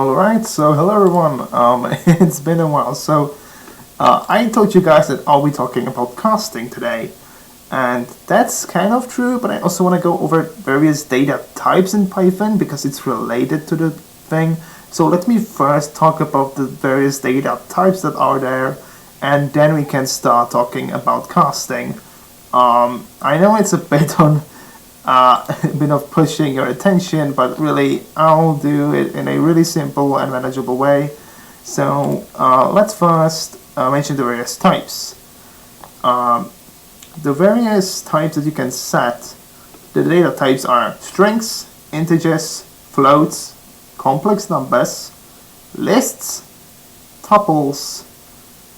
Alright, so hello everyone, it's been a while. I told you guys that I'll be talking about casting today, and that's kind of true, but I also want to go over various data types in Python because it's related to the thing. So let me first talk about the various data types that are there, and then we can start talking about casting. I know it's a bit of pushing your attention, but really I'll do it in a really simple and manageable way. So let's first mention the various types. The various types that you can set, the data types are strings, integers, floats, complex numbers, lists, tuples,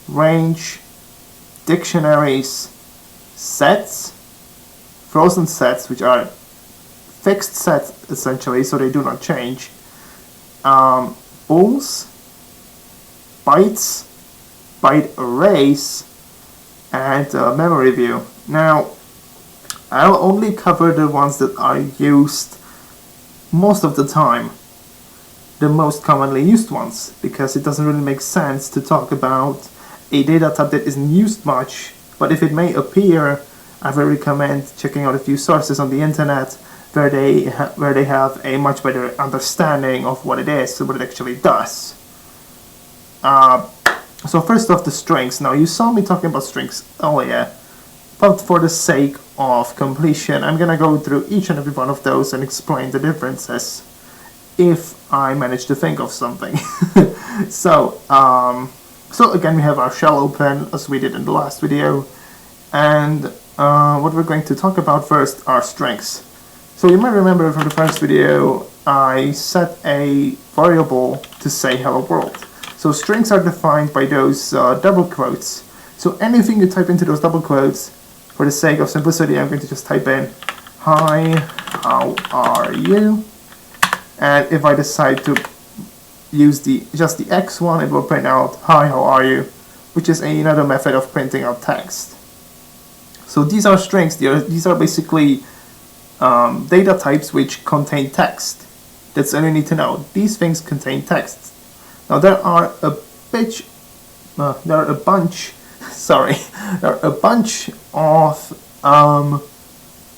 range, dictionaries, sets, frozen sets, which are fixed sets essentially, so they do not change, bools, bytes, byte arrays, and memory view. Now, I'll only cover the ones that are used most of the time, the most commonly used ones, because it doesn't really make sense to talk about a data type that isn't used much, but if it may appear, I would recommend checking out a few sources on the internet where they have a much better understanding of what it is and what it actually does. So first off, the strings. Now you saw me talking about strings earlier, but for the sake of completion, I'm gonna go through each and every one of those and explain the differences if I manage to think of something. So again, we have our shell open as we did in the last video, and what we're going to talk about first are strings. So you might remember from the first video, I set a variable to say hello world. So strings are defined by those double quotes. So anything you type into those double quotes, for the sake of simplicity, I'm going to just type in, hi, how are you? And if I decide to use just the X one, it will print out, hi, how are you? Which is another method of printing out text. So these are strings. These are basically data types which contain text. That's all you need to know. These things contain text. Now there are a bunch of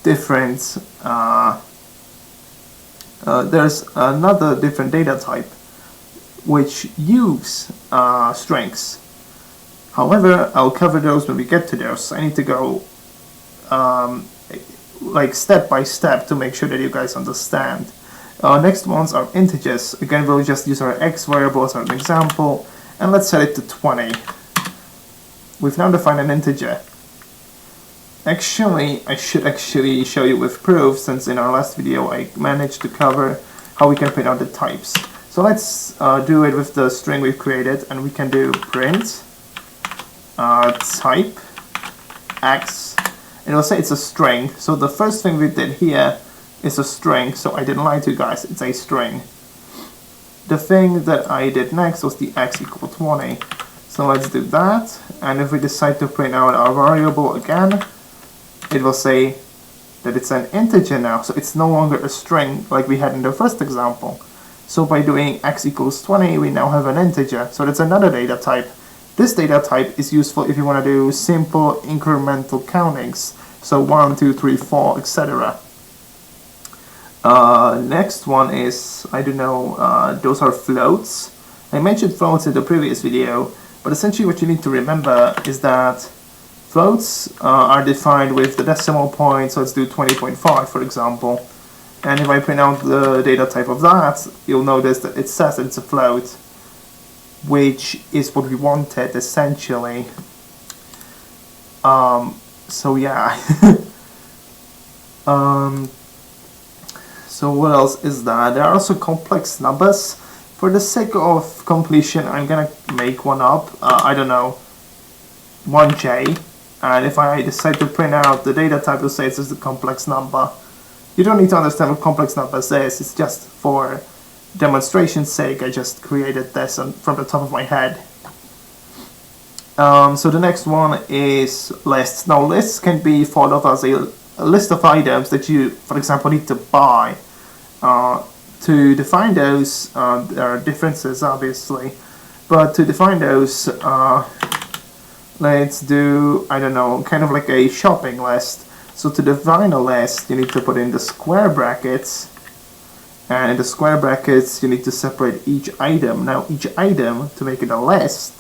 different. There's another different data type which use strings. However, I'll cover those when we get to those. I need to go like step by step to make sure that you guys understand. Next ones are integers. Again, we'll just use our x variable as an example, and let's set it to 20. We've now defined an integer. Actually, I should actually show you with proof, since in our last video I managed to cover how we can print out the types. So let's do it with the string we've created, and we can do print type x, and it'll say it's a string. So the first thing we did here is a string, so I didn't lie to you guys, it's a string. The thing that I did next was the x equal 20. So let's do that, and if we decide to print out our variable again, it will say that it's an integer now, so it's no longer a string like we had in the first example. So by doing x equals 20, we now have an integer, so that's another data type. This data type is useful if you want to do simple incremental countings, so 1, 2, 3, 4, etc. Next one is, I don't know, those are floats. I mentioned floats in the previous video, but essentially what you need to remember is that floats are defined with the decimal point, so let's do 20.5 for example. And if I print out the data type of that, you'll notice that it says that it's a float, which is what we wanted essentially. So yeah. So what else is that? There are also complex numbers. For the sake of completion, I'm gonna make one up. I don't know, 1j. And if I decide to print out the data type, will say it's just a complex number. You don't need to understand what complex numbers is. It's just for demonstration's sake. I just created this from the top of my head. So the next one is lists. Now lists can be thought of as a list of items that you, for example, need to buy to define those, there are differences obviously, but to define those, let's do, I don't know, kind of like a shopping list. So to define a list, you need to put in the square brackets, and in the square brackets you need to separate each item. Now each item, to make it a list,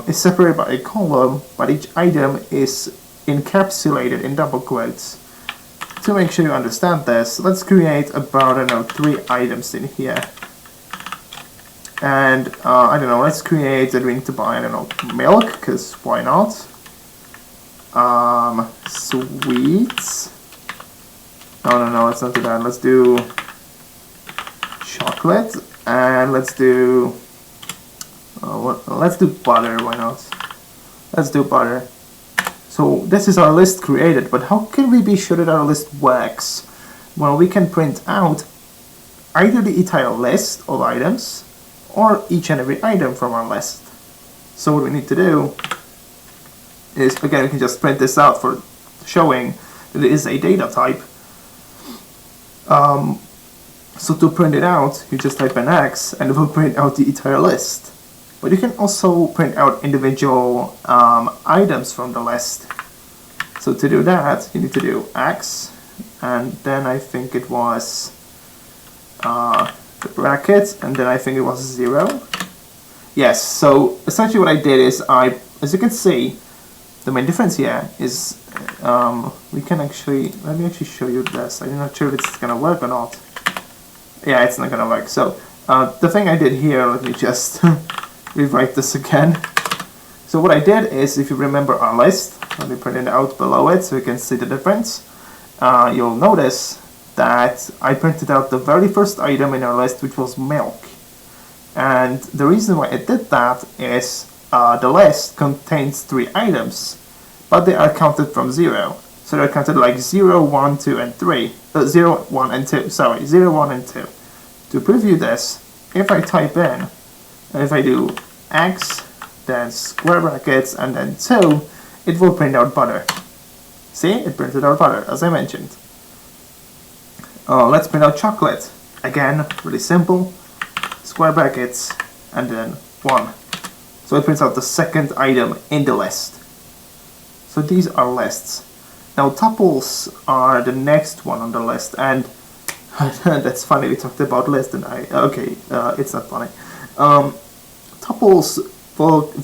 is separated by a column, but each item is encapsulated in double quotes. To make sure you understand this, let's create about, I don't know, 3 items in here. And, I don't know, let's create that we need to buy, I don't know, milk, because why not? Sweets. No, let's not do that. Let's do chocolate, and let's do, let's do butter, why not? Let's do butter. So this is our list created, but how can we be sure that our list works? Well, we can print out either the entire list of items or each and every item from our list. So what we need to do is, again, we can just print this out for showing that it is a data type. So to print it out, you just type an X and it will print out the entire list. But you can also print out individual items from the list. So to do that, you need to do X, and then I think it was the brackets, and then I think it was 0. Yes, so essentially what I did is as you can see, the main difference here is we can actually, let me actually show you this. I'm not sure if it's gonna work or not. Yeah, it's not gonna work. So the thing I did here, let me just rewrite this again. So what I did is, if you remember our list, let me print it out below it so you can see the difference. You'll notice that I printed out the very first item in our list, which was milk. And the reason why I did that is the list contains 3 items, but they are counted from 0. So they're counted like 0, 1, 2, and 3. 0, 1, and 2. Sorry, 0, 1, and 2. To preview this, if I type in, and if I do X, then square brackets, and then 2, it will print out butter. See, it printed out butter, as I mentioned. Let's print out chocolate. Again, really simple. Square brackets, and then 1. So it prints out the second item in the list. So these are lists. Now tuples are the next one on the list, and that's funny, we talked about list and it's not funny. Tuples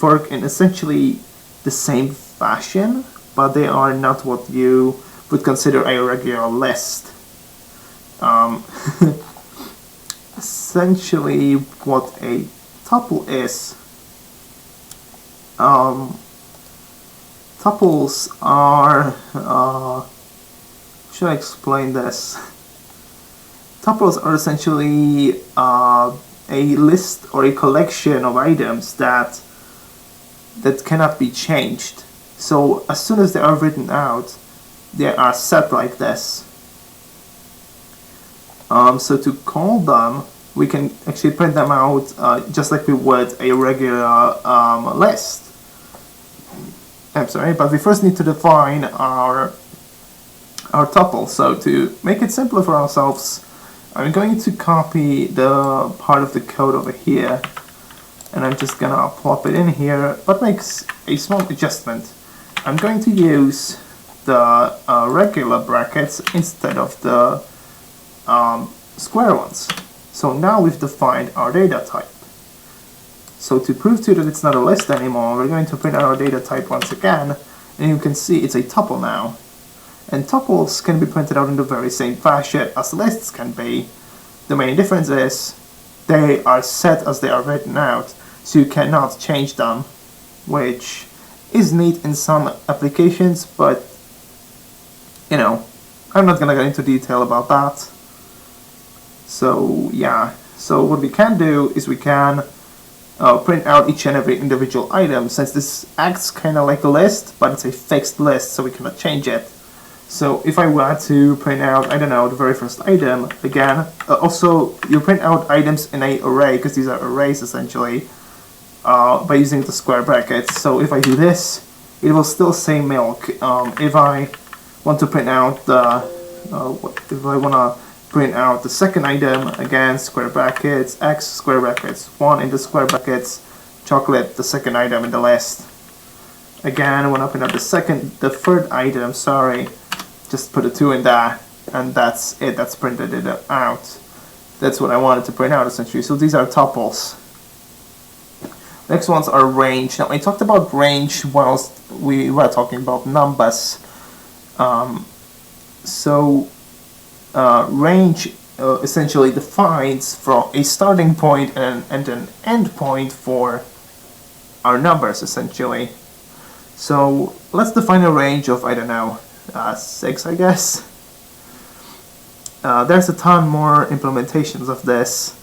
work in essentially the same fashion, but they are not what you would consider a regular list. Essentially what a tuple is, tuples are, should I explain this? Tuples are essentially a list or a collection of items that cannot be changed. So as soon as they are written out, they are set like this. So to call them, we can actually print them out just like we would a regular list. I'm sorry, but we first need to define our tuple. So to make it simpler for ourselves, I'm going to copy the part of the code over here, and I'm just gonna plop it in here, but make a small adjustment. I'm going to use the regular brackets instead of the square ones. So now we've defined our data type. So to prove to you that it's not a list anymore, we're going to print out our data type once again, and you can see it's a tuple now. And tuples can be printed out in the very same fashion as lists can be. The main difference is they are set as they are written out, so you cannot change them, which is neat in some applications, but you know, I'm not gonna get into detail about that. So yeah, so what we can do is we can print out each and every individual item, since this acts kind of like a list, but it's a fixed list, so we cannot change it. So if I were to print out, I don't know, the very first item, again, also you print out items in an array, because these are arrays essentially, by using the square brackets. So if I do this, it will still say milk. If I want to print out the, if I want to print out the second item, again square brackets, x square brackets, 1 in the square brackets, chocolate, the second item in the list. Again, when I print out the third item, sorry, just put a 2 in there, and that's it, that's printed it out. That's what I wanted to print out essentially. So these are tuples. Next ones are range. Now I talked about range whilst we were talking about numbers. Range essentially defines from a starting point and an end point for our numbers essentially. So let's define a range of, I don't know, 6 I guess. There's a ton more implementations of this,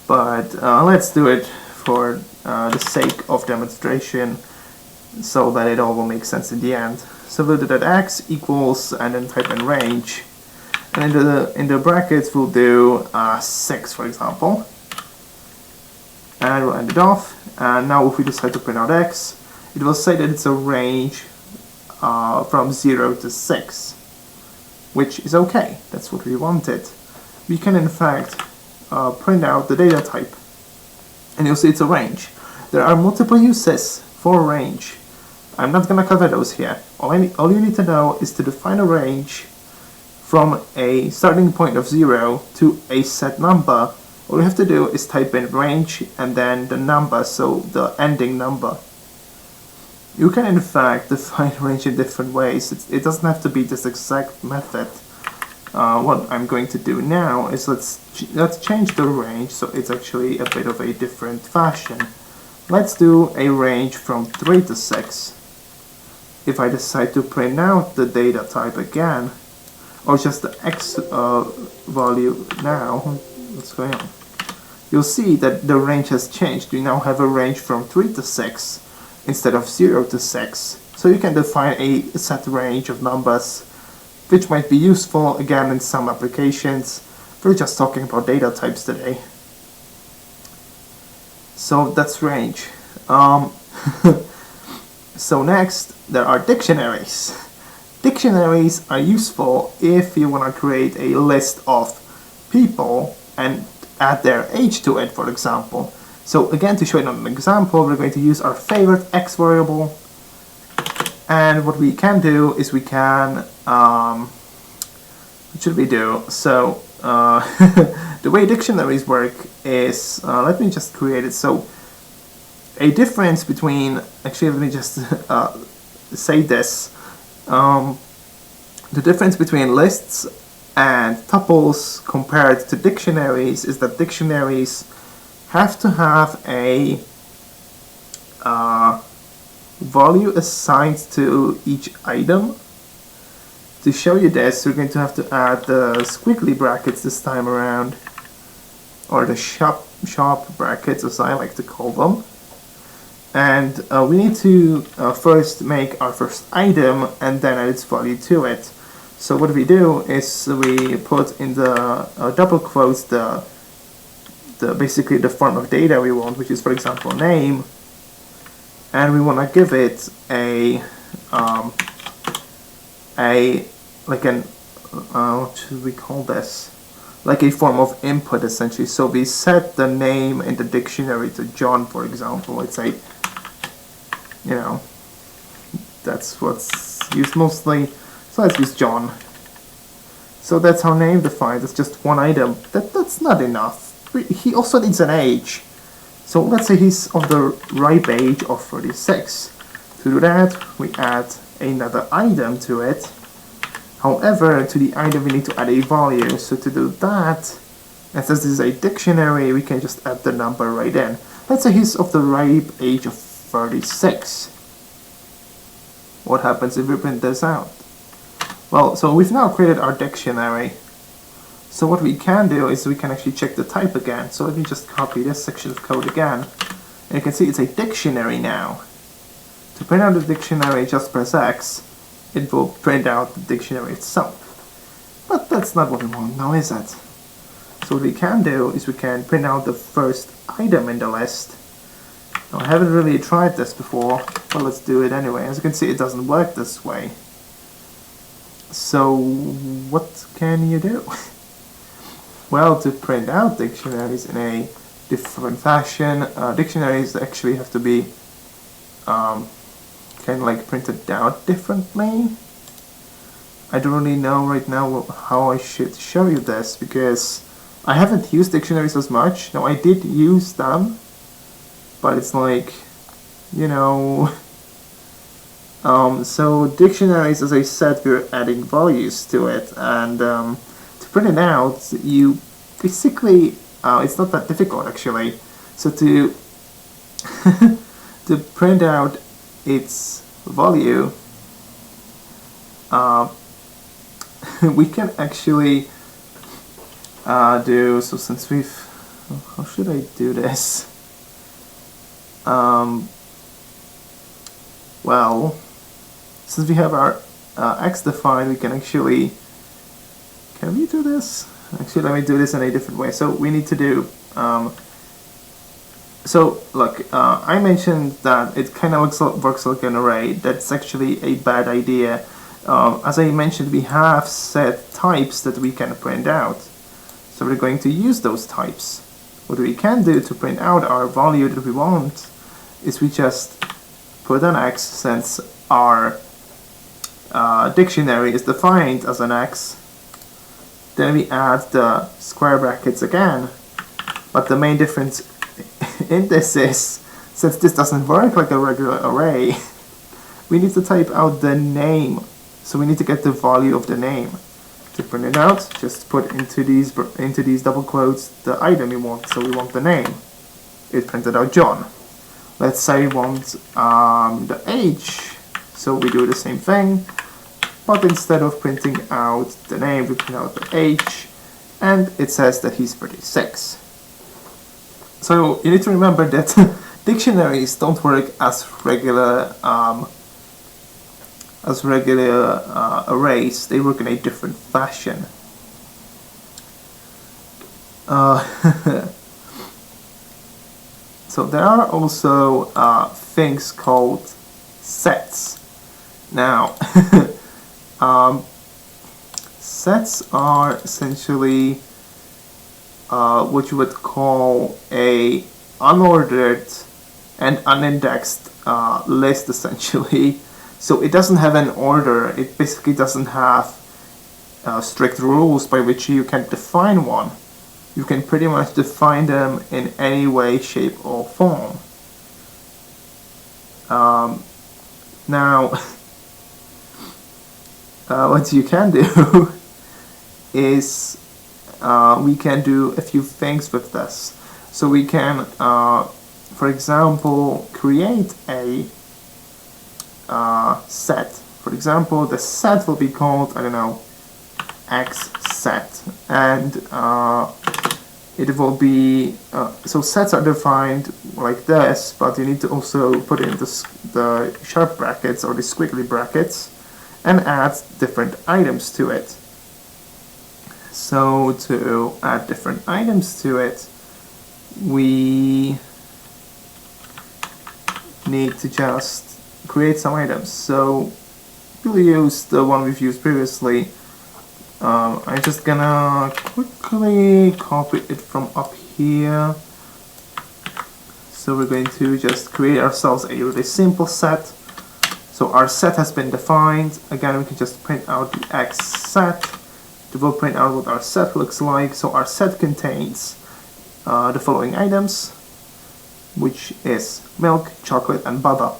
but let's do it for the sake of demonstration so that it all will make sense in the end. So we'll do that x equals and then type in range, and in the brackets we'll do 6 for example, and we'll end it off. And now if we decide to print out x, it will say that it's a range from 0 to 6, which is okay, that's what we wanted. We can in fact print out the data type, and you'll see it's a range. There are multiple uses for range. I'm not going to cover those here. All you need to know is to define a range from a starting point of 0 to a set number. All you have to do is type in range and then the number, so the ending number. You can in fact define range in different ways. It doesn't have to be this exact method. What I'm going to do now is let's change the range so it's actually a bit of a different fashion. Let's do a range from 3 to 6. If I decide to print out the data type again, or just the x value now, what's going on? You'll see that the range has changed. We now have a range from 3 to 6 instead of 0 to 6. So you can define a set range of numbers, which might be useful again in some applications. We're just talking about data types today. So that's range. So next, there are dictionaries. Dictionaries are useful if you want to create a list of people and add their age to it, for example. So again, to show it on an example, we're going to use our favorite x variable. And what we can do is we can, what should we do? So the way dictionaries work is, let me just create it. So a difference between, actually let me just say this. The difference between lists and tuples compared to dictionaries is that dictionaries have to have a value assigned to each item. To show you this, we're going to have to add the squiggly brackets this time around, or the sharp brackets as I like to call them. And we need to first make our first item and then add its value to it. So what we do is we put in the double quotes the basically the form of data we want, which is for example name, and we want to give it a like an what should we call this? Like a form of input essentially. So we set the name in the dictionary to John, for example. Let's say, you know, that's what's used mostly. So let's use John. So that's how name defined. It's just one item. That's not enough. He also needs an age. So let's say he's of the ripe age of 36. To do that, we add another item to it. However, to the item we need to add a value. So to do that, and since this is a dictionary, we can just add the number right in. Let's say he's of the ripe age of 36. What happens if we print this out? Well, so we've now created our dictionary. So what we can do is we can actually check the type again. So let me just copy this section of code again. And you can see it's a dictionary now. To print out the dictionary, just press X. It will print out the dictionary itself. But that's not what we want now, is it? So what we can do is we can print out the first item in the list. Now, I haven't really tried this before, but let's do it anyway. As you can see, it doesn't work this way. So what can you do? Well, to print out dictionaries in a different fashion, dictionaries actually have to be kind of like printed out differently. I don't really know right now how I should show you this, because I haven't used dictionaries as much. Now, I did use them, but it's like, you know, so dictionaries, as I said, we're adding values to it, and to print it out, you basically, it's not that difficult actually. So to to print out its value, we can actually do, so since we've, how should I do this? Well, since we have our x defined, we can actually, can we do this? Actually, let me do this in a different way. So we need to do, so look, I mentioned that it kind of works like an array. That's actually a bad idea. As I mentioned, we have set types that we can print out. So we're going to use those types. What we can do to print out our value that we want is we just put an x, since our dictionary is defined as an x. Then we add the square brackets again. But the main difference in this is, since this doesn't work like a regular array, we need to type out the name. So we need to get the value of the name. To print it out, just put into these double quotes the item we want. So we want the name. It printed out John. Let's say we want the age. So we do the same thing, but instead of printing out the name, we print out the age, and it says that he's 36. So you need to remember that dictionaries don't work as regular arrays. They work in a different fashion. So there are also things called sets. Now, sets are essentially what you would call a unordered and unindexed list, essentially. So it doesn't have an order. It basically doesn't have strict rules by which you can define one. You can pretty much define them in any way, shape, or form. Now, what you can do is we can do a few things with this. So we can, for example, create a set. For example, the set will be called, I don't know, X set, and it will be, so sets are defined like this, but you need to also put in the sharp brackets or the squiggly brackets and add different items to it. So to add different items to it, we need to just create some items. So we'll use the one we've used previously. I'm just gonna quickly copy it from up here. So we're going to just create ourselves a really simple set. So our set has been defined. Again, we can just print out the X set. It will print out what our set looks like. So our set contains the following items, which is milk, chocolate, and butter.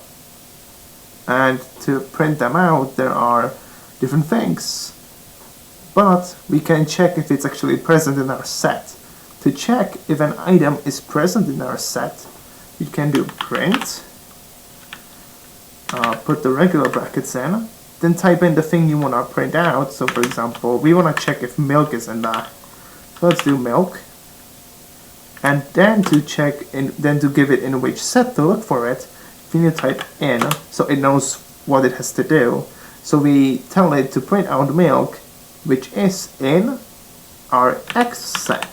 And to print them out, there are different things. But we can check if it's actually present in our set. To check if an item is present in our set, we can do print, put the regular brackets in, then type in the thing you want to print out. So for example, we want to check if milk is in there. So let's do milk. And then to check, then to give it in which set to look for it, we need to type in, so it knows what it has to do. So we tell it to print out milk, which is in our X set.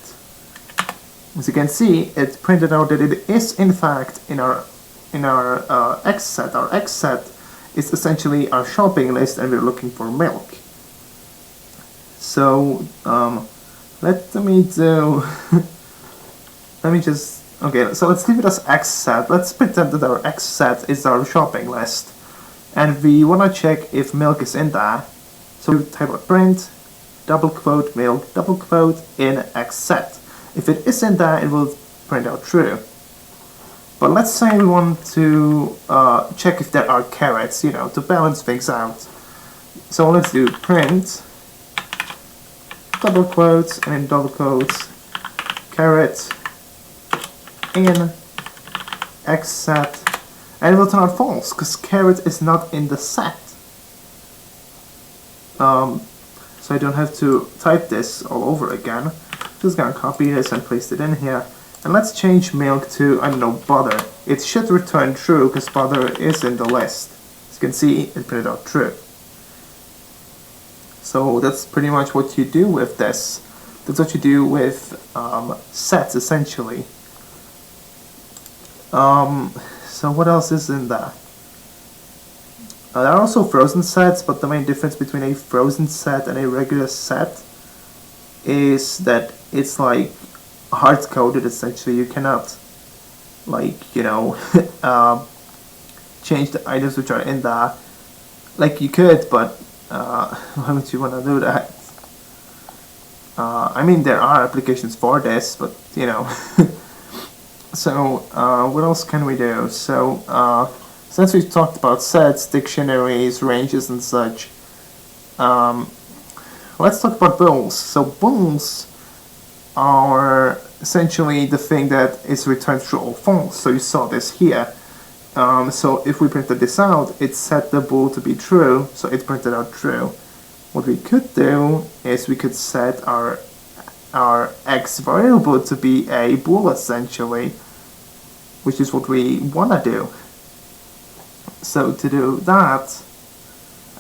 As you can see, it printed out that it is in fact in our X set. Our X set is essentially our shopping list, and we're looking for milk. So Let me do. Let me just. Okay, so let's leave it as x set. Let's pretend that our x set is our shopping list, and we wanna check if milk is in there. So we type out print, double quote milk, double quote in x set. If it is in there, it will print out true. But let's say we want to check if there are carrots, you know, to balance things out. So let's do print, double quotes, and in double quotes, carrot in x set, and it will turn out false, because carrot is not in the set. So I don't have to type this all over again. Just gonna copy this and paste it in here. And let's change milk to, I don't know, butter. It should return true because butter is in the list. As you can see, it printed out true. So that's pretty much what you do with this. That's what you do with sets, essentially. So what else is in there? There are also frozen sets, but the main difference between a frozen set and a regular set is that it's like hard-coded, essentially. You cannot, like, you know, change the items which are in there. Like, you could, but why would you want to do that? I mean, there are applications for this, but, you know. So, what else can we do? So, since we've talked about sets, dictionaries, ranges, and such, let's talk about bools. So, bools are essentially the thing that is returned true or false. So you saw this here. So if we printed this out, it set the bool to be true, so it printed out true. What we could do is we could set our x variable to be a bool, essentially, which is what we want to do. So to do that,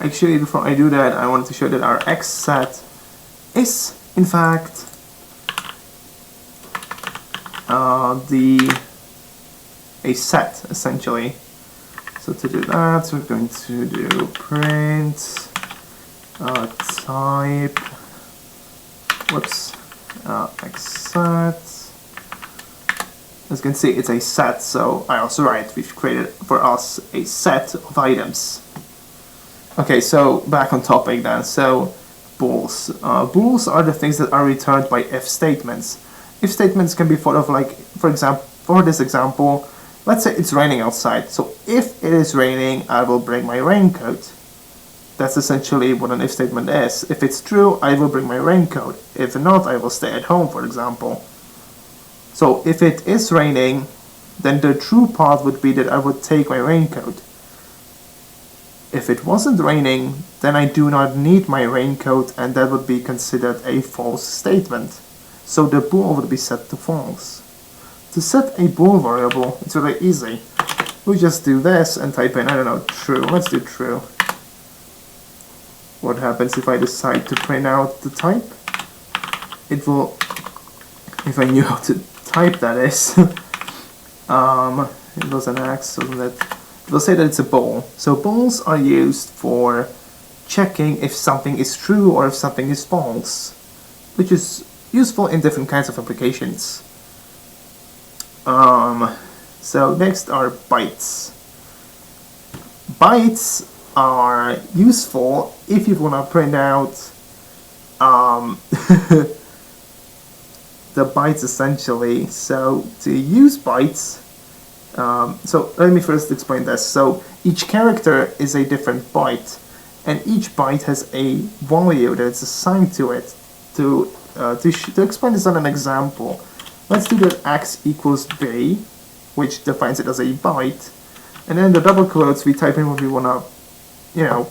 actually before I do that, I want to show that our x set is in fact a set, essentially. So to do that, we're going to do print type x set. As you can see, it's a set, so I also write we've created for us a set of items. Okay, so back on topic then. So bools. Bools are the things that are returned by if statements. If statements can be thought of like, for example, for this example, let's say it's raining outside. So if it is raining, I will bring my raincoat. That's essentially what an if statement is. If it's true, I will bring my raincoat. If not, I will stay at home, for example. So if it is raining, then the true part would be that I would take my raincoat. If it wasn't raining, then I do not need my raincoat, and that would be considered a false statement. So the bool would be set to false. To set a bool variable, it's really easy. We just do this and type in, I don't know, true. Let's do true. What happens if I decide to print out the type? It will, if I knew how to type, that is. It was an X, wasn't it? It will say that it's a bool. So bools are used for checking if something is true or if something is false, which is useful in different kinds of applications. So next are bytes. Bytes are useful if you want to print out the bytes, essentially. So to use bytes, so let me first explain this. So each character is a different byte, and each byte has a value that is assigned to it. To explain this on an example, let's do that x equals b, which defines it as a byte, and then in the double quotes we type in what we want to, you know,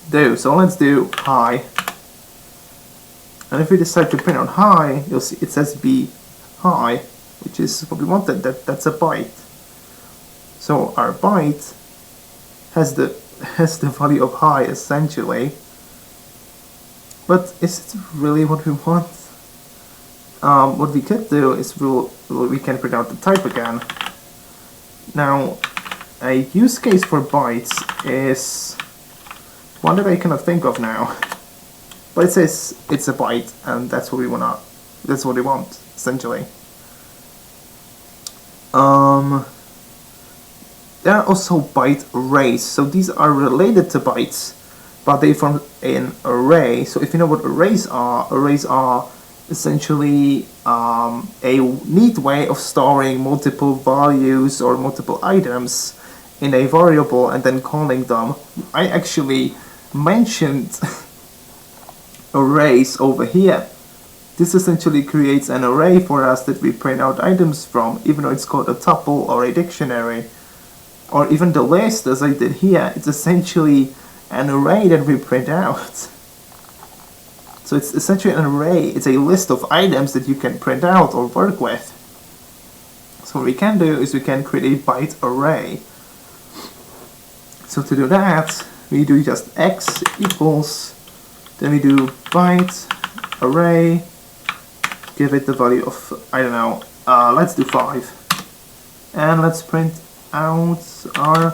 do. So let's do hi, and if we decide to print out hi, you'll see it says b hi, which is what we wanted. That's a byte. So our byte has the value of hi, essentially. But is it really what we want? What we could do is we can print out the type again. Now, a use case for bytes is one that I cannot think of now. but it says it's a byte, and that's what we want essentially. There are also byte arrays, so these are related to bytes, but they form an array. So if you know what arrays are essentially a neat way of storing multiple values or multiple items in a variable and then calling them. I actually mentioned arrays over here. This essentially creates an array for us that we print out items from, even though it's called a tuple or a dictionary. Or even the list, as I did here, it's essentially an array that we print out. So it's essentially an array, it's a list of items that you can print out or work with. So what we can do is we can create a byte array. So to do that, we do just x equals, then we do byte array, give it the value of, I don't know, let's do 5. And let's print out our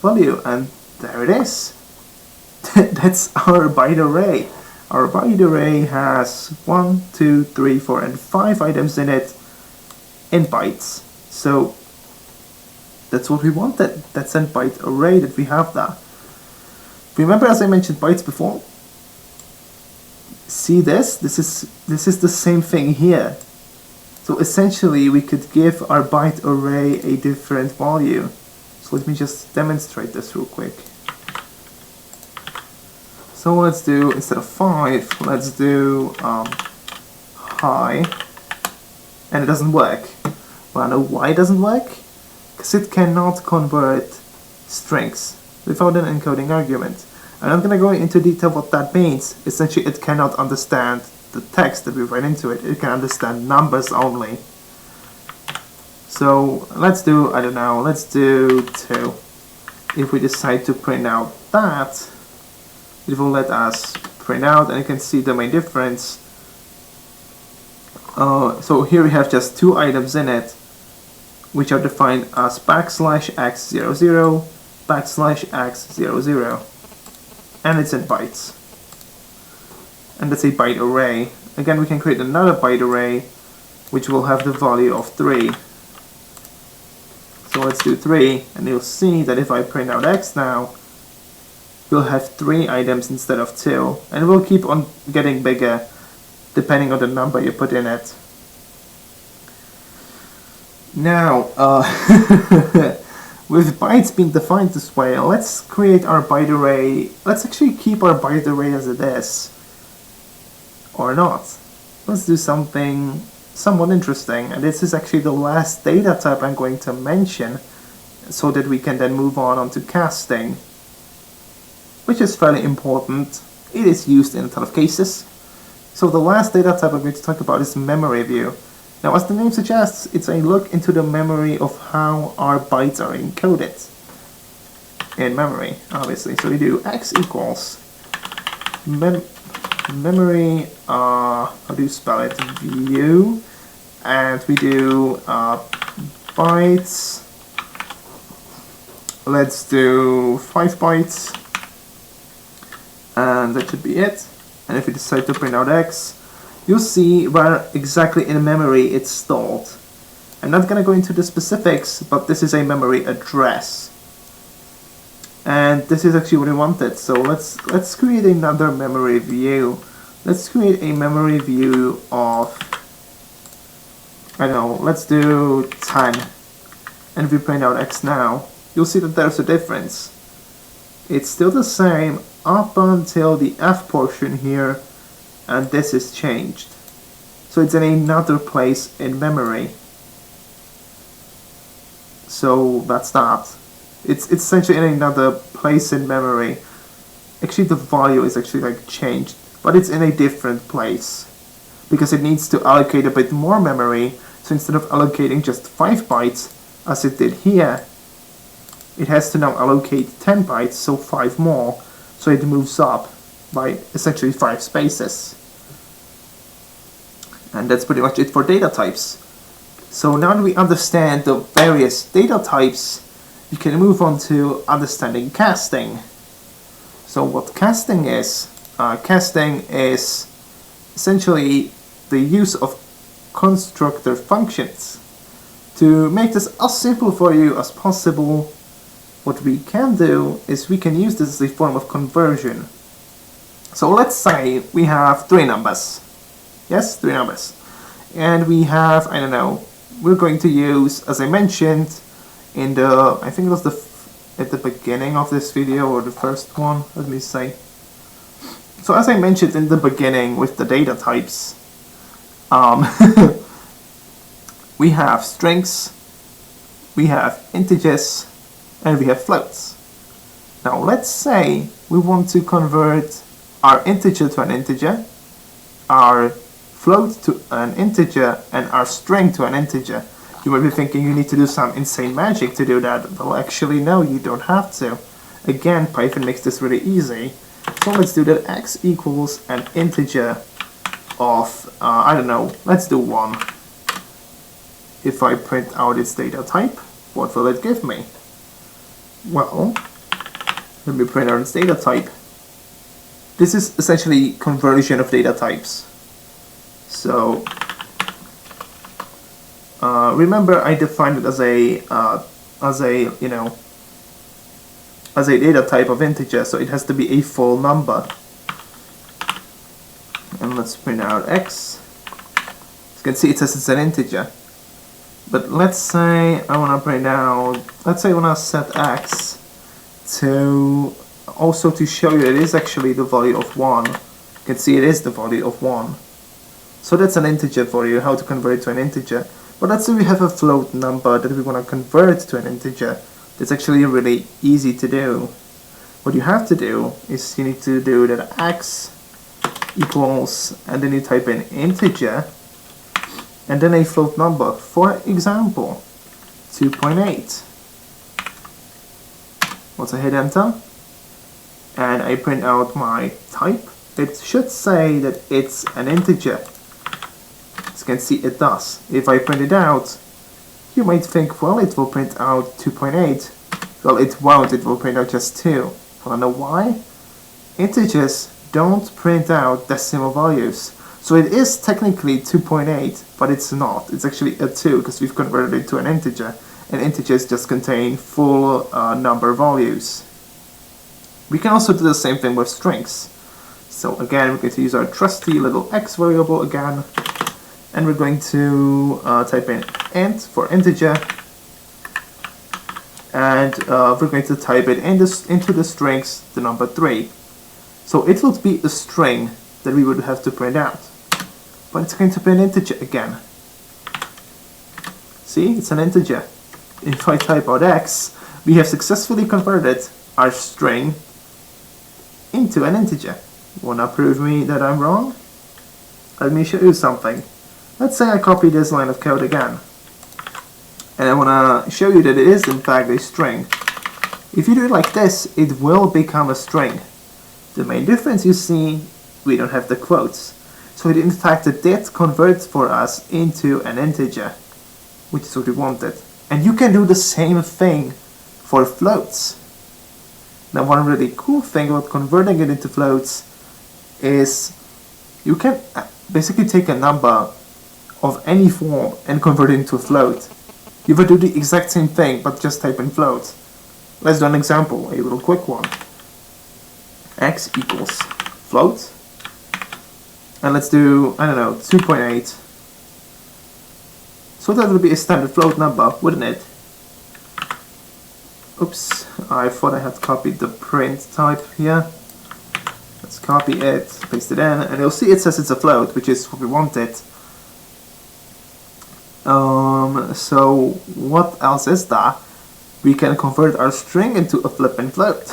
value, and there it is. That's our byte array. Our byte array has 1, 2, 3, 4, and 5 items in it in bytes. So that's what we wanted. That's a byte array that we have there. Remember, as I mentioned bytes before? See this? This is the same thing here. So essentially we could give our byte array a different value. So let me just demonstrate this real quick. So let's do, instead of 5, let's do high. And it doesn't work. Wanna know why it doesn't work? Because it cannot convert strings without an encoding argument. And I'm gonna go into detail what that means. Essentially it cannot understand the text that we write into it. It can understand numbers only. So let's do, I don't know, let's do 2. If we decide to print out that, it will let us print out, and you can see the main difference. So here we have just 2 items in it, which are defined as \x00, \x00, and it's in bytes. And that's a byte array. Again, we can create another byte array, which will have the value of 3. So let's do 3, and you'll see that if I print out x now, we'll have 3 items instead of 2, and it will keep on getting bigger depending on the number you put in it. Now, with bytes being defined this way, let's create our byte array. Let's actually keep our byte array as it is. Or not. Let's do something somewhat interesting, and this is actually the last data type I'm going to mention, so that we can then move on to casting, which is fairly important. It is used in a ton of cases. So the last data type I'm going to talk about is memory view. Now, as the name suggests, it's a look into the memory of how our bytes are encoded in memory, obviously. So we do x equals memory, how do you spell it, view, and we do bytes, let's do 5 bytes, and that should be it. And if we decide to print out x, you'll see where exactly in memory it's stored. I'm not going to go into the specifics, but this is a memory address. And this is actually what we wanted. So let's create another memory view. Let's create a memory view of, I don't know, let's do 10. And if we print out x now, you'll see that there's a difference. It's still the same up until the f portion here, and this is changed. So it's in another place in memory. So that's that. It's essentially in another place in memory. Actually, the value is actually like changed, but it's in a different place because it needs to allocate a bit more memory. So instead of allocating just 5 bytes as it did here, it has to now allocate 10 bytes, so 5 more. So it moves up by essentially 5 spaces. And that's pretty much it for data types. So now that we understand the various data types, we can move on to understanding casting. So what casting is, casting is essentially the use of constructor functions. To make this as simple for you as possible, what we can do is we can use this as a form of conversion. So let's say we have 3 numbers. Yes, 3 numbers. And we have, I don't know, we're going to use, as I mentioned, in the, I think it was at the beginning of this video, or the first one, let me say. So as I mentioned in the beginning with the data types, we have strings, we have integers, and we have floats. Now let's say we want to convert our integer to an integer, our float to an integer, and our string to an integer. You might be thinking you need to do some insane magic to do that. Well, actually no, you don't have to. Again, Python makes this really easy. So let's do that. X equals an integer of, I don't know, let's do 1. If I print out its data type, what will it give me? Well, let me print out its data type. This is essentially conversion of data types. So remember, I defined it as a data type of integer, so it has to be a full number. And let's print out x. As you can see, it says it's an integer. But let's say I want to print out, let's say I want to set x to, also to show you it is actually the value of 1. You can see it is the value of 1. So that's an integer for you, how to convert it to an integer. But let's say we have a float number that we want to convert to an integer. That's actually really easy to do. What you have to do is you need to do that x equals, and then you type in integer, and then a float number, for example, 2.8. Once I hit enter, and I print out my type, it should say that it's an integer. As you can see, it does. If I print it out, you might think, well, it will print out 2.8. Well, it won't, it will print out just 2. Wanna know why? Integers don't print out decimal values. So it is technically 2.8, but it's not. It's actually a 2 because we've converted it to an integer, and integers just contain full number values. We can also do the same thing with strings. So again, we're going to use our trusty little x variable again, and we're going to type in int for integer, and we're going to type it into the strings the number 3. So it would be a string that we would have to print out. But it's going to be an integer again. See, it's an integer. If I type out x, we have successfully converted our string into an integer. Wanna prove me that I'm wrong? Let me show you something. Let's say I copy this line of code again, and I wanna show you that it is in fact a string. If you do it like this, it will become a string. The main difference, you see, we don't have the quotes. So it in fact did convert for us into an integer, which is what we wanted. And you can do the same thing for floats. Now one really cool thing about converting it into floats is you can basically take a number of any form and convert it into a float. You would do the exact same thing, but just type in float. Let's do an example, a little quick one. X equals float. And let's do, I don't know, 2.8. So that would be a standard float number, wouldn't it? Oops, I thought I had copied the print type here. Let's copy it, paste it in, and you'll see it says it's a float, which is what we wanted. So what else is that? We can convert our string into a flipping float.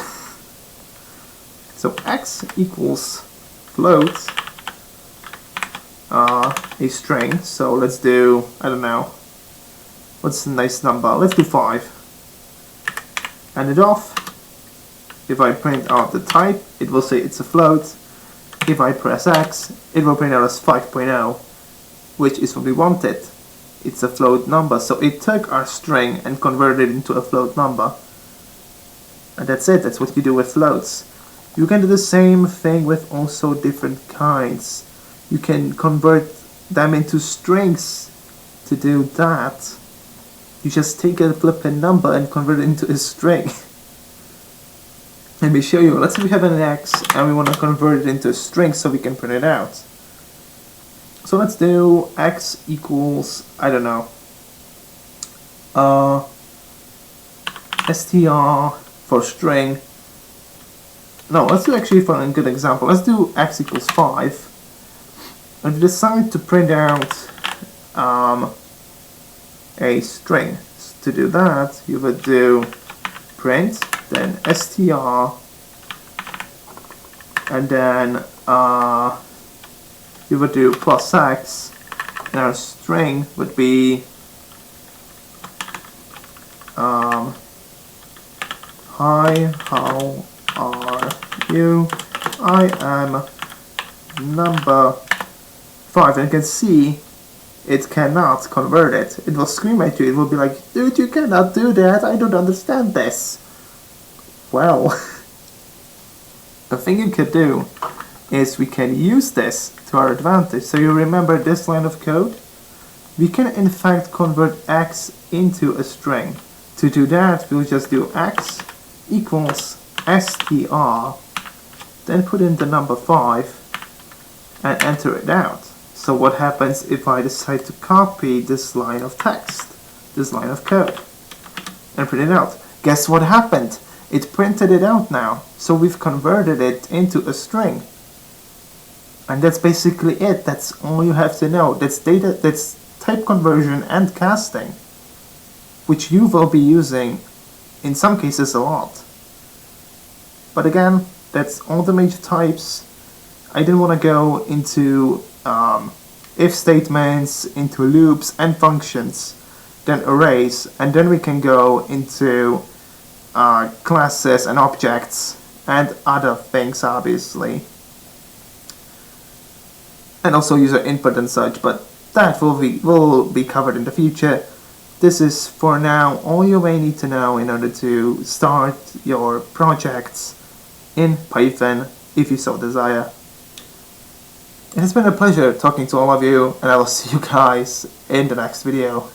So x equals float, a string. So let's do, I don't know, what's a nice number? Let's do 5. And it off. If I print out the type, it will say it's a float. If I press X, it will print out as 5.0, which is what we wanted. It's a float number, so it took our string and converted it into a float number. And that's it, that's what you do with floats. You can do the same thing with also different kinds. You can convert them into strings. To do that, you just take a flipping number and convert it into a string. Let me show you. Let's say we have an x and we want to convert it into a string so we can print it out. So let's do x equals, I don't know, str for string. No, let's do actually for a good example. Let's do x equals 5. And we decide to print out a string. To do that, you would do print, then str, and then you would do plus x, and our string would be hi, how are you? I am number 5. And you can see it cannot convert it. It will scream at you. It will be like, dude, you cannot do that. I don't understand this. Well, the thing you could do is we can use this to our advantage. So you remember this line of code? We can in fact convert x into a string. To do that, we'll just do x equals str, then put in the number 5 and enter it out. So what happens if I decide to copy this line of text, this line of code, and print it out? Guess what happened? It printed it out now. So we've converted it into a string. And that's basically it. That's all you have to know. That's type conversion and casting, which you will be using in some cases a lot. But again, that's all the major types. I didn't want to go into if statements, into loops and functions, then arrays, and then we can go into classes and objects and other things, obviously, and also user input and such, but that will be covered in the future. This is for now all you may need to know in order to start your projects in Python if you so desire. It has been a pleasure talking to all of you, and I will see you guys in the next video.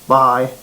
Bye.